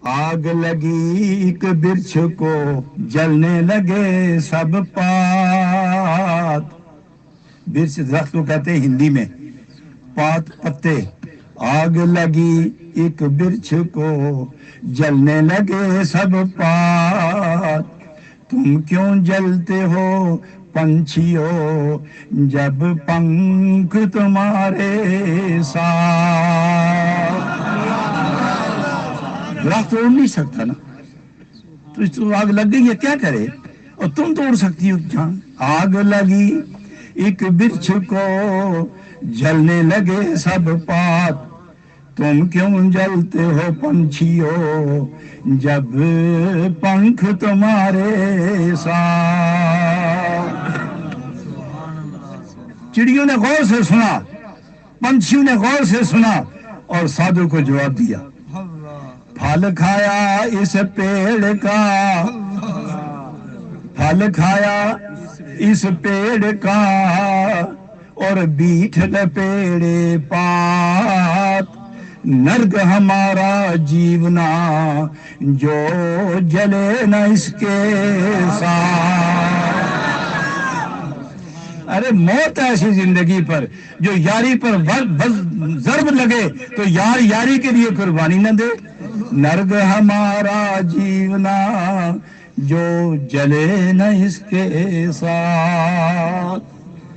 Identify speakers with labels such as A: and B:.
A: آگ لگی ایک برچھ کو جلنے لگے سب پات. برچھ درخت کو کہتے ہیں ہندی میں، پات پتے. آگ لگی ایک برچھ کو جلنے لگے سب پات. تم کیوں جلتے ہو پنچھیو جب پنکھ تمہارے ساتھ. درخت توڑ نہیں سکتا نا، تو آگ لگ گئی ہے کیا کرے، اور تم توڑ سکتی ہو جان. آگ لگی ایک برچھ کو جلنے لگے سب پات. تم کیوں جلتے ہو پنچھیو جب پنکھ تمہارے ساتھ. چڑیوں نے غور سے سنا، پنچھیوں نے غور سے سنا اور سادھو کو جواب دیا. پھل کھایا اس پیڑ کا، پھل کھایا اس پیڑ کا اور بیٹھ لپیڑے پات. نرگ ہمارا جیونا جو جلے نہ اس کے ساتھ. ارے موت ایسی زندگی پر جو یاری پر ضرب لگے تو یار یاری کے لیے قربانی نہ دے. نرگ ہمارا جیونا جو جلے نہ اس کے ساتھ.